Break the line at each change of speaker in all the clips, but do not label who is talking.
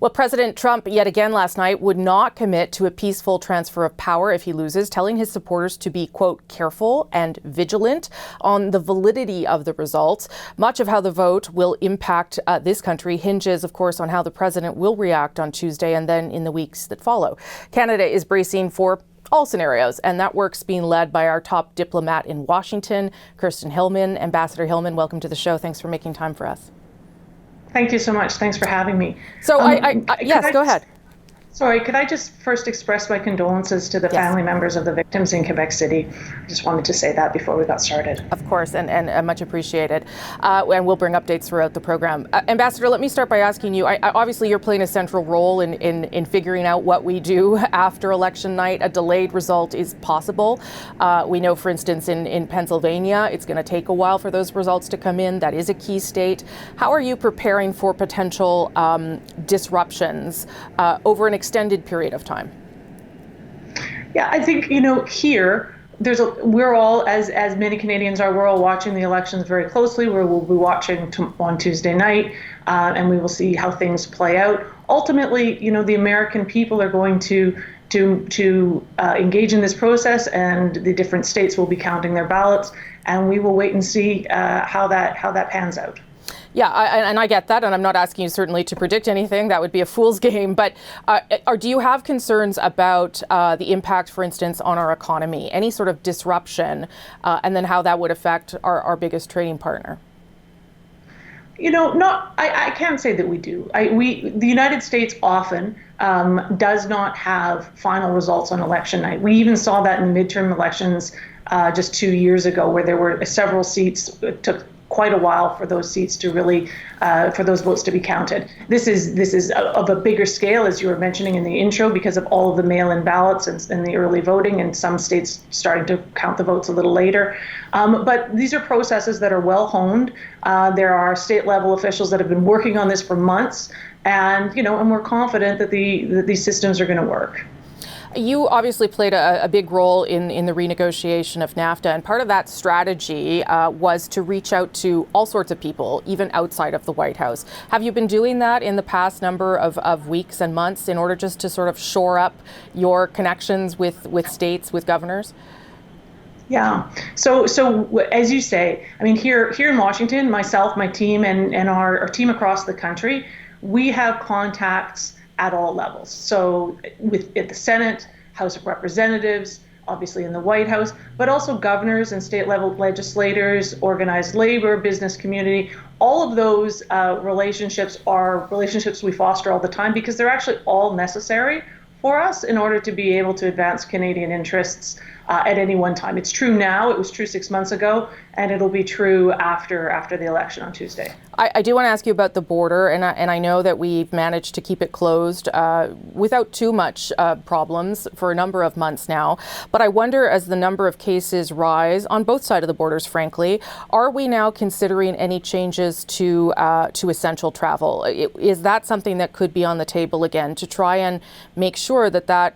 Well, President Trump, yet again last night, would not commit to a peaceful transfer of power if he loses, telling his supporters to be, quote, careful and vigilant on the validity of the results. Much of how the vote will impact this country hinges, of course, on how the president will react on Tuesday and then in the weeks that follow. Canada is bracing for all scenarios, and that work's being led by our top diplomat in Washington, Kirsten Hillman. Ambassador Hillman, welcome to the show. Thanks for making time for us.
Thank you so much. Thanks for having me.
So yes, go ahead.
Sorry, could I just first express my condolences to the family members of the victims in Quebec City? I just wanted to say that before we got started.
Of course, and much appreciated. And we'll bring updates throughout the program. Ambassador, let me start by asking you, obviously you're playing a central role in figuring out what we do after election night. A delayed result is possible. We know, for instance, in Pennsylvania, it's going to take a while for those results to come in. That is a key state. How are you preparing for potential disruptions over an extended period of time?
Yeah, I think, here we're all, as many Canadians are, we're all watching the elections very closely. We'll be watching on Tuesday night, and we will see how things play out. Ultimately, the American people are going to engage in this process, and the different states will be counting their ballots, and we will wait and see how that pans out.
Yeah, and I get that, and I'm not asking you certainly to predict anything. That would be a fool's game. But do you have concerns about the impact, for instance, on our economy, any sort of disruption, and then how that would affect our biggest trading partner?
I can't say that we do. The United States often does not have final results on election night. We even saw that in the midterm elections just 2 years ago, where there were several seats. It took quite a while for those seats to really, for those votes to be counted. This is of a bigger scale, as you were mentioning in the intro, because of all of the mail-in ballots and the early voting, and some states starting to count the votes a little later. But these are processes that are well honed. There are state-level officials that have been working on this for months, and we're confident that these systems are going to work.
You obviously played a big role in the renegotiation of NAFTA, and part of that strategy was to reach out to all sorts of people, even outside of the White House. Have you been doing that in the past number of weeks and months in order just to sort of shore up your connections with states, with governors?
Yeah. So as you say, I mean, here in Washington, myself, my team, and our team across the country, we have contacts at all levels. So at the Senate, House of Representatives, obviously in the White House, but also governors and state level legislators, organized labor, business community. All of those relationships are relationships we foster all the time, because they're actually all necessary for us in order to be able to advance Canadian interests at any one time. It's true now, it was true 6 months ago, and it'll be true after the election on Tuesday.
I do want to ask you about the border, and I know that we've managed to keep it closed without too much problems for a number of months now. But I wonder, as the number of cases rise on both sides of the borders, frankly, are we now considering any changes to essential travel? Is that something that could be on the table again, to try and make sure that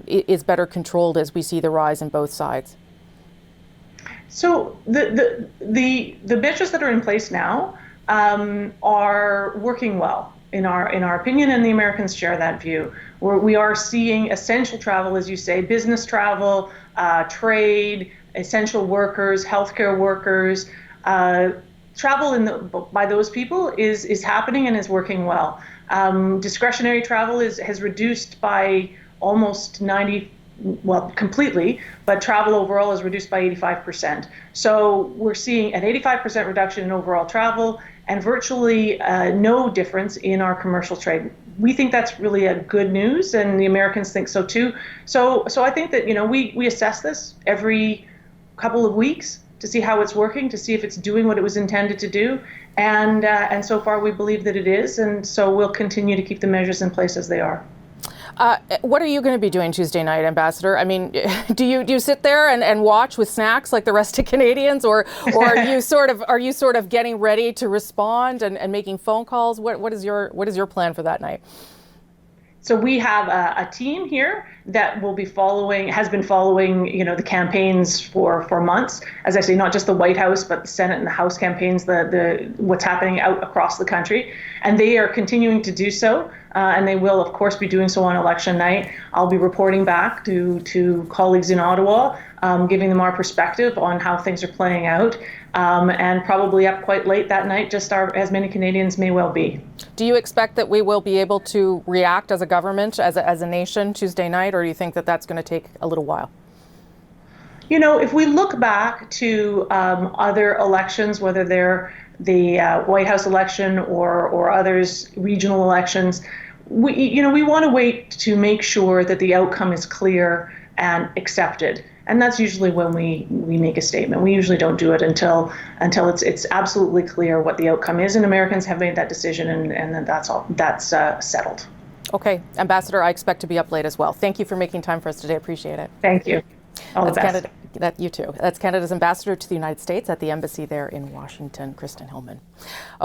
is better controlled as we see the rise in both sides?
So the measures that are in place now are working well, in our opinion, and the Americans share that view. We are seeing essential travel, as you say, business travel, trade, essential workers, healthcare workers. Travel by those people is happening and is working well. Discretionary travel has reduced by almost completely, but travel overall is reduced by 85%. So we're seeing an 85% reduction in overall travel and virtually no difference in our commercial trade. We think that's really a good news, and the Americans think so too. So I think that we assess this every couple of weeks to see how it's working, to see if it's doing what it was intended to do, and so far we believe that it is, and so we'll continue to keep the measures in place as they are.
What are you going to be doing Tuesday night, Ambassador? I mean, do you sit there and watch with snacks like the rest of Canadians, or are you sort of getting ready to respond and making phone calls? What is your plan for that night?
So we have a team here that will be has been following, the campaigns for months. As I say, not just the White House, but the Senate and the House campaigns, what's happening out across the country. And they are continuing to do so. And they will, of course, be doing so on election night. I'll be reporting back to colleagues in Ottawa, giving them our perspective on how things are playing out, and probably up quite late that night, just as many Canadians may well be.
Do you expect that we will be able to react as a government, as a nation, Tuesday night, or do you think that that's going to take a little while?
If we look back to other elections, whether they're the White House election or others, regional elections, we want to wait to make sure that the outcome is clear and accepted. And that's usually when we make a statement. We usually don't do it until it's absolutely clear what the outcome is, and Americans have made that decision, and then that's settled.
Okay, Ambassador, I expect to be up late as well. Thank you for making time for us today. I appreciate it.
Thank you. All the best.
You too. That's Canada's ambassador to the United States at the embassy there in Washington, Kirsten Hillman.